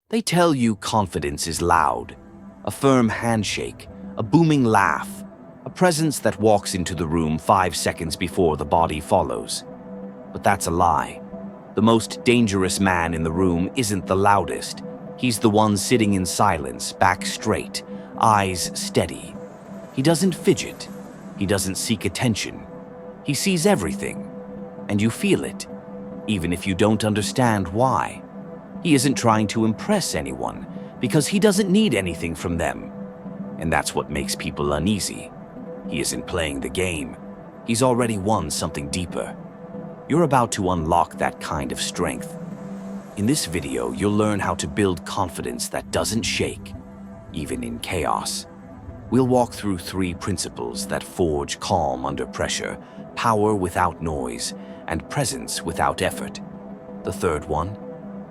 They tell you confidence is loud, a firm handshake, a booming laugh, a presence that walks into the room 5 seconds before the body follows. But that's a lie. The most dangerous man in the room isn't the loudest. He's the one sitting in silence, back straight, eyes steady. He doesn't fidget. He doesn't seek attention. He sees everything, and you feel it, even if you don't understand why. He isn't trying to impress anyone, because he doesn't need anything from them. And that's what makes people uneasy. He isn't playing the game. He's already won something deeper. You're about to unlock that kind of strength. In this video, you'll learn how to build confidence that doesn't shake, even in chaos. We'll walk through 3 principles that forge calm under pressure, power without noise, and presence without effort. The third one,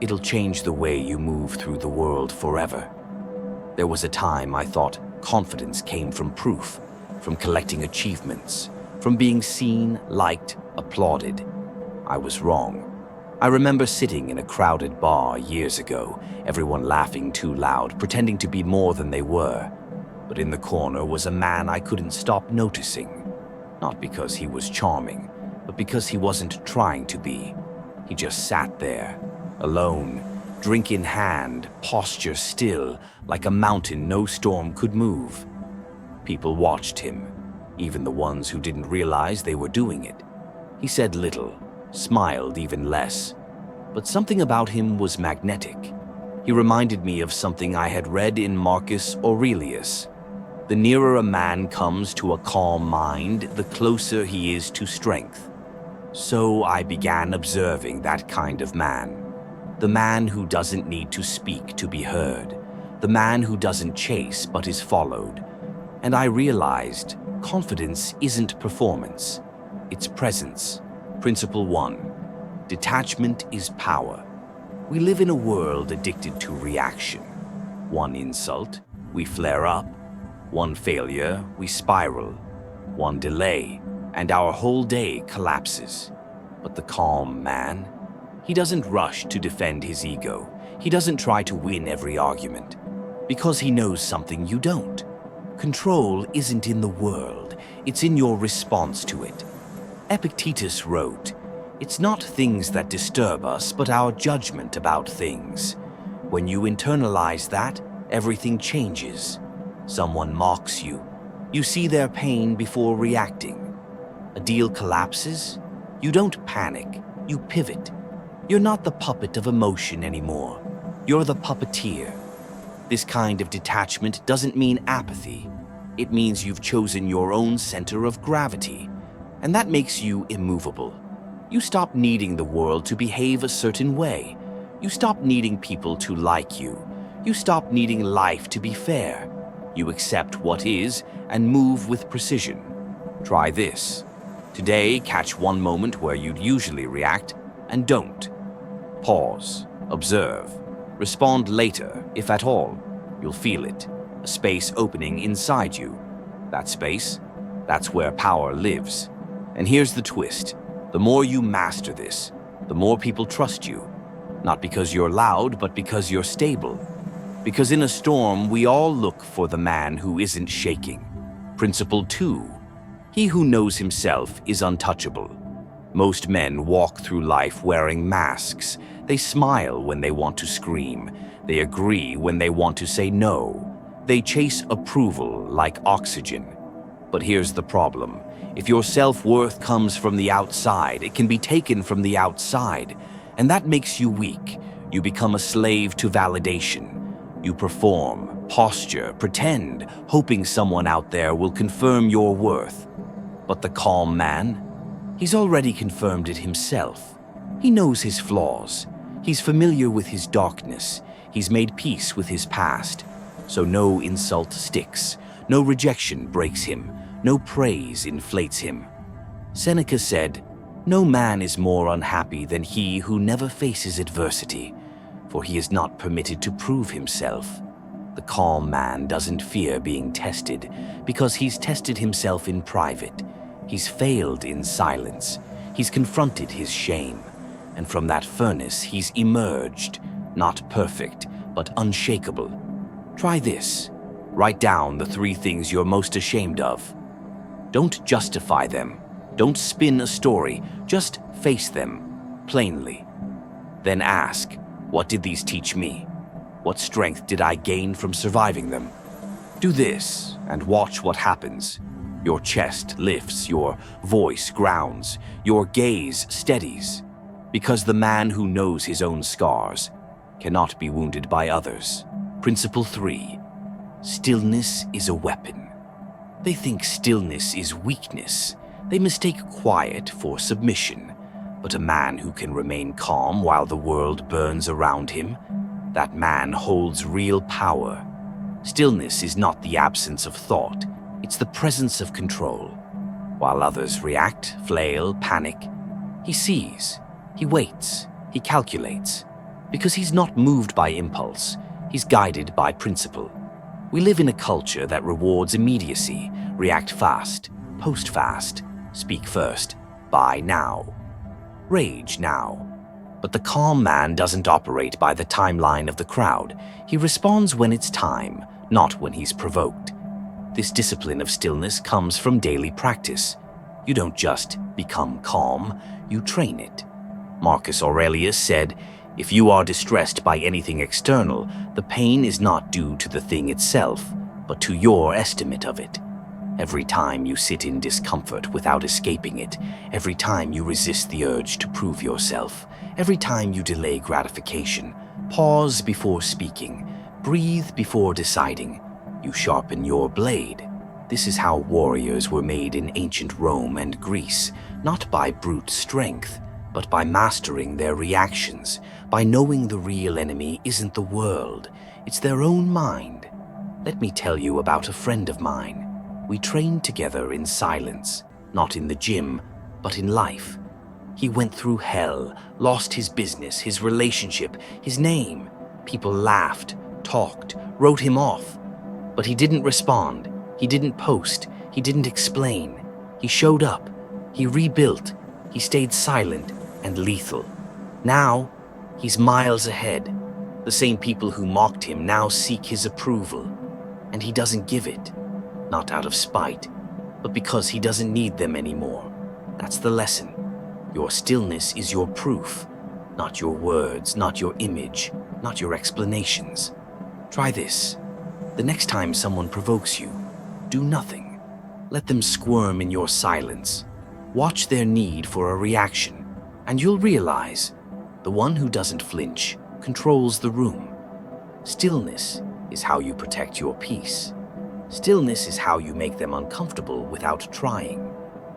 it'll change the way you move through the world forever. There was a time I thought confidence came from proof, from collecting achievements, from being seen, liked, applauded. I was wrong. I remember sitting in a crowded bar years ago, everyone laughing too loud, pretending to be more than they were. But in the corner was a man I couldn't stop noticing. Not because he was charming, but because he wasn't trying to be. He just sat there, alone, drink in hand, posture still, like a mountain no storm could move. People watched him, even the ones who didn't realize they were doing it. He said little, smiled even less, but something about him was magnetic. He reminded me of something I had read in Marcus Aurelius. The nearer a man comes to a calm mind, the closer he is to strength. So I began observing that kind of man. The man who doesn't need to speak to be heard. The man who doesn't chase but is followed. And I realized confidence isn't performance, it's presence. Principle 1. Detachment is power. We live in a world addicted to reaction. One insult, we flare up. One failure, we spiral. One delay, and our whole day collapses. But the calm man, he doesn't rush to defend his ego. He doesn't try to win every argument, because he knows something you don't. Control isn't in the world, it's in your response to it. Epictetus wrote, "It's not things that disturb us, but our judgment about things. When you internalize that, everything changes. Someone mocks you. You see their pain before reacting. A deal collapses. You don't panic. You pivot. You're not the puppet of emotion anymore. You're the puppeteer." This kind of detachment doesn't mean apathy. It means you've chosen your own center of gravity, and that makes you immovable. You stop needing the world to behave a certain way. You stop needing people to like you. You stop needing life to be fair. You accept what is and move with precision. Try this. Today, catch one moment where you'd usually react and don't. Pause, observe, respond later, if at all. You'll feel it, a space opening inside you. That space, that's where power lives. And here's the twist. The more you master this, the more people trust you. Not because you're loud, but because you're stable. Because in a storm, we all look for the man who isn't shaking. Principle 2. He who knows himself is untouchable. Most men walk through life wearing masks. They smile when they want to scream. They agree when they want to say no. They chase approval like oxygen. But here's the problem. If your self-worth comes from the outside, it can be taken from the outside. And that makes you weak. You become a slave to validation. You perform, posture, pretend, hoping someone out there will confirm your worth. But the calm man, he's already confirmed it himself. He knows his flaws. He's familiar with his darkness. He's made peace with his past. So no insult sticks. No rejection breaks him. No praise inflates him. Seneca said, "No man is more unhappy than he who never faces adversity, for he is not permitted to prove himself." The calm man doesn't fear being tested because he's tested himself in private. He's failed in silence. He's confronted his shame. And from that furnace, he's emerged, not perfect, but unshakable. Try this. Write down the 3 things you're most ashamed of. Don't justify them. Don't spin a story. Just face them, plainly. Then ask, what did these teach me? What strength did I gain from surviving them? Do this and watch what happens. Your chest lifts, your voice grounds, your gaze steadies. Because the man who knows his own scars cannot be wounded by others. Principle 3. Stillness is a weapon. They think stillness is weakness. They mistake quiet for submission. But a man who can remain calm while the world burns around him, that man holds real power. Stillness is not the absence of thought, it's the presence of control. While others react, flail, panic, he sees, he waits, he calculates. Because he's not moved by impulse, he's guided by principle. We live in a culture that rewards immediacy, react fast, post fast, speak first, buy now, rage now. But the calm man doesn't operate by the timeline of the crowd. He responds when it's time, not when he's provoked. This discipline of stillness comes from daily practice. You don't just become calm, you train it. Marcus Aurelius said, if you are distressed by anything external, the pain is not due to the thing itself, but to your estimate of it. Every time you sit in discomfort without escaping it, every time you resist the urge to prove yourself, every time you delay gratification, pause before speaking, breathe before deciding, you sharpen your blade. This is how warriors were made in ancient Rome and Greece, not by brute strength, but by mastering their reactions, by knowing the real enemy isn't the world, it's their own mind. Let me tell you about a friend of mine. We trained together in silence, not in the gym, but in life. He went through hell, lost his business, his relationship, his name. People laughed, talked, wrote him off. But he didn't respond, he didn't post, he didn't explain. He showed up, he rebuilt, he stayed silent and lethal. Now, he's miles ahead. The same people who mocked him now seek his approval. And he doesn't give it. Not out of spite, but because he doesn't need them anymore. That's the lesson. Your stillness is your proof, not your words, not your image, not your explanations. Try this. The next time someone provokes you, do nothing. Let them squirm in your silence. Watch their need for a reaction, and you'll realize the one who doesn't flinch controls the room. Stillness is how you protect your peace. Stillness is how you make them uncomfortable without trying.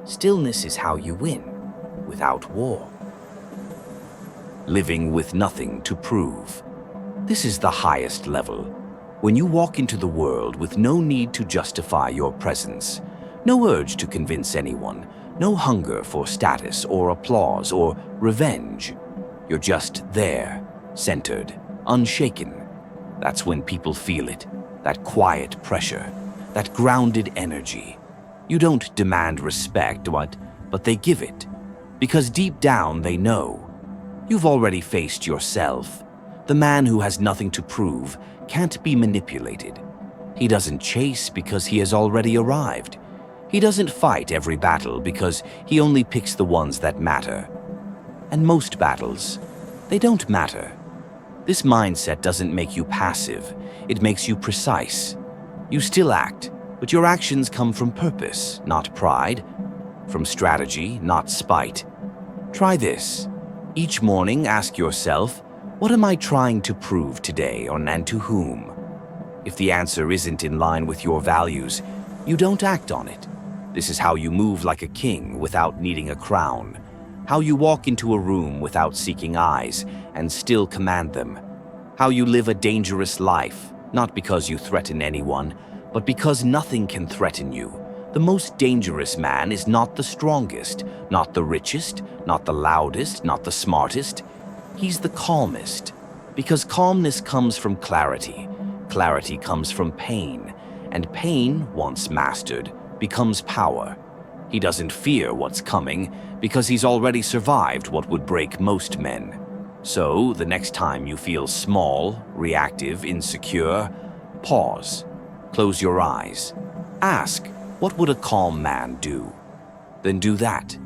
Stillness is how you win without war. Living with nothing to prove. This is the highest level. When you walk into the world with no need to justify your presence, no urge to convince anyone, no hunger for status or applause or revenge. You're just there, centered, unshaken. That's when people feel it, that quiet pressure, that grounded energy. You don't demand respect, but they give it. Because deep down they know. You've already faced yourself. The man who has nothing to prove can't be manipulated. He doesn't chase because he has already arrived. He doesn't fight every battle because he only picks the ones that matter. And most battles, they don't matter. This mindset doesn't make you passive. It makes you precise. You still act, but your actions come from purpose, not pride. From strategy, not spite. Try this. Each morning, ask yourself, what am I trying to prove today, and to whom? If the answer isn't in line with your values, you don't act on it. This is how you move like a king without needing a crown. How you walk into a room without seeking eyes and still command them. How you live a dangerous life, not because you threaten anyone, but because nothing can threaten you. The most dangerous man is not the strongest, not the richest, not the loudest, not the smartest. He's the calmest, because calmness comes from clarity. Clarity comes from pain, and pain, once mastered, becomes power. He doesn't fear what's coming because he's already survived what would break most men. So, the next time you feel small, reactive, insecure, pause. Close your eyes. Ask, what would a calm man do? Then do that.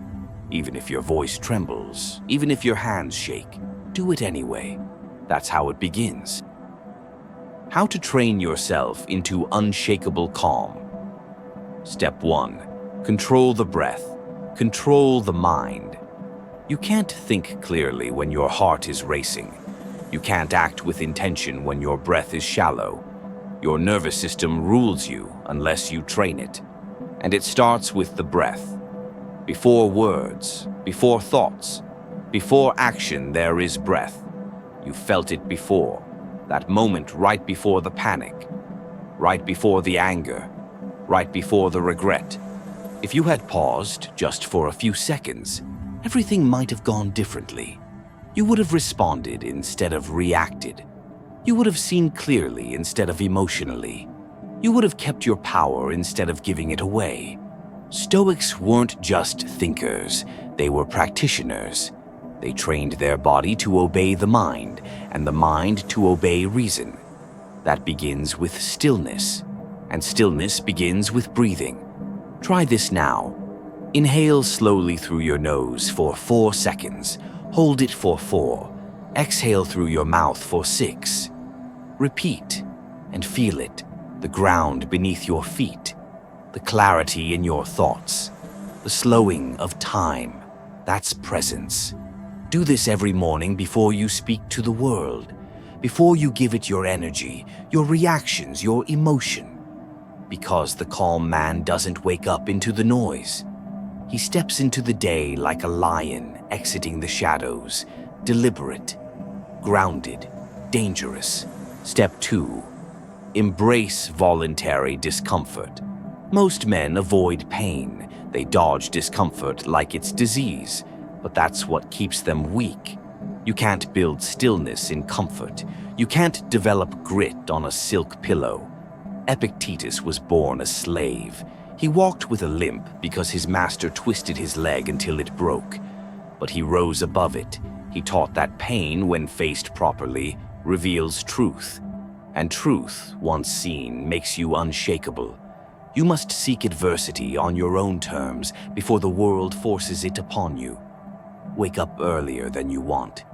Even if your voice trembles, even if your hands shake, do it anyway. That's how it begins. How to train yourself into unshakable calm. Step 1. Control the breath. Control the mind. You can't think clearly when your heart is racing. You can't act with intention when your breath is shallow. Your nervous system rules you unless you train it. And it starts with the breath. Before words, before thoughts, before action, there is breath. You felt it before. That moment right before the panic, right before the anger, right before the regret. If you had paused just for a few seconds, everything might have gone differently. You would have responded instead of reacted. You would have seen clearly instead of emotionally. You would have kept your power instead of giving it away. Stoics weren't just thinkers, they were practitioners. They trained their body to obey the mind, and the mind to obey reason. That begins with stillness, and stillness begins with breathing. Try this now. Inhale slowly through your nose for 4 seconds. Hold it for 4. Exhale through your mouth for 6. Repeat and feel it, the ground beneath your feet, the clarity in your thoughts, the slowing of time. That's presence. Do this every morning before you speak to the world, before you give it your energy, your reactions, your emotion. Because the calm man doesn't wake up into the noise. He steps into the day like a lion exiting the shadows, deliberate, grounded, dangerous. Step 2. Embrace voluntary discomfort. Most men avoid pain. They dodge discomfort like it's disease, but that's what keeps them weak. You can't build stillness in comfort. You can't develop grit on a silk pillow. Epictetus was born a slave. He walked with a limp because his master twisted his leg until it broke. But he rose above it. He taught that pain, when faced properly, reveals truth. And truth, once seen, makes you unshakable. You must seek adversity on your own terms before the world forces it upon you. Wake up earlier than you want.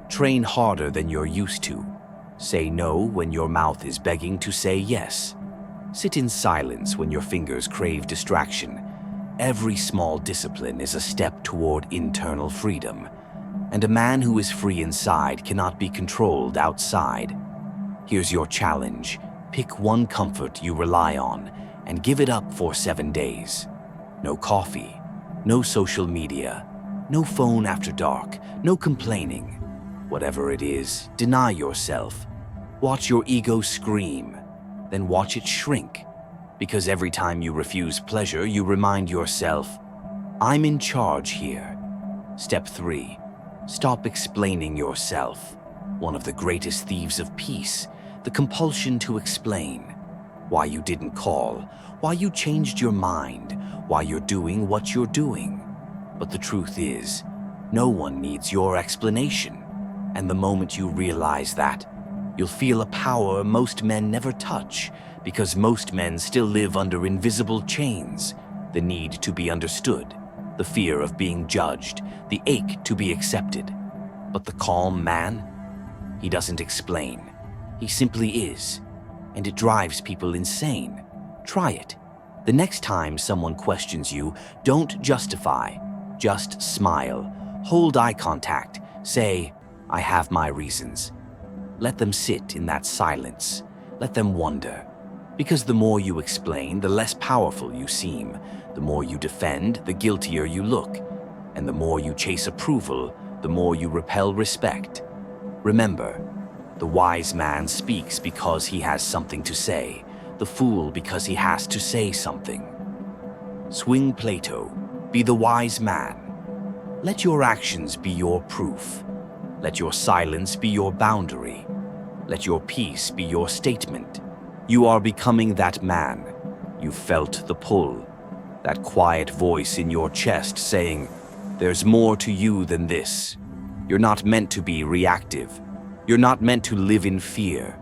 Train harder than you're used to. Say no when your mouth is begging to say yes. Sit in silence when your fingers crave distraction. Every small discipline is a step toward internal freedom. And a man who is free inside cannot be controlled outside. Here's your challenge. Pick one comfort you rely on and give it up for 7 days. No coffee, no social media, no phone after dark, no complaining. Whatever it is, deny yourself. Watch your ego scream, then watch it shrink. Because every time you refuse pleasure, you remind yourself, I'm in charge here. Step 3. Stop explaining yourself. One of the greatest thieves of peace, the compulsion to explain. Why you didn't call, why you changed your mind, why you're doing what you're doing. But the truth is, no one needs your explanation. And the moment you realize that, you'll feel a power most men never touch, because most men still live under invisible chains. The need to be understood, the fear of being judged, the ache to be accepted. But the calm man, he doesn't explain. He simply is. And it drives people insane. Try it. The next time someone questions you, don't justify. Just smile. Hold eye contact. Say, I have my reasons. Let them sit in that silence. Let them wonder. Because the more you explain, the less powerful you seem. The more you defend, the guiltier you look. And the more you chase approval, the more you repel respect. Remember, the wise man speaks because he has something to say. The fool because he has to say something. Swing Plato. Be the wise man. Let your actions be your proof. Let your silence be your boundary. Let your peace be your statement. You are becoming that man. You felt the pull. That quiet voice in your chest saying, there's more to you than this. You're not meant to be reactive. You're not meant to live in fear.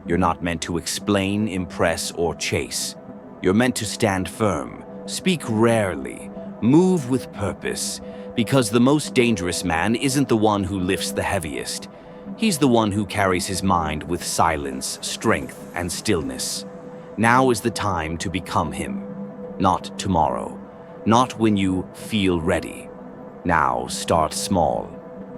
You're not meant to explain, impress, or chase. You're meant to stand firm, speak rarely, move with purpose, because the most dangerous man isn't the one who lifts the heaviest. He's the one who carries his mind with silence, strength, and stillness. Now is the time to become him. Not tomorrow. Not when you feel ready. Now start small.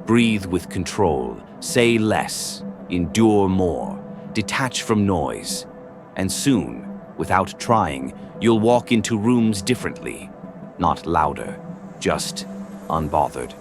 Breathe with control. Say less. Endure more. Detach from noise. And soon, without trying, you'll walk into rooms differently. Not louder, just unbothered.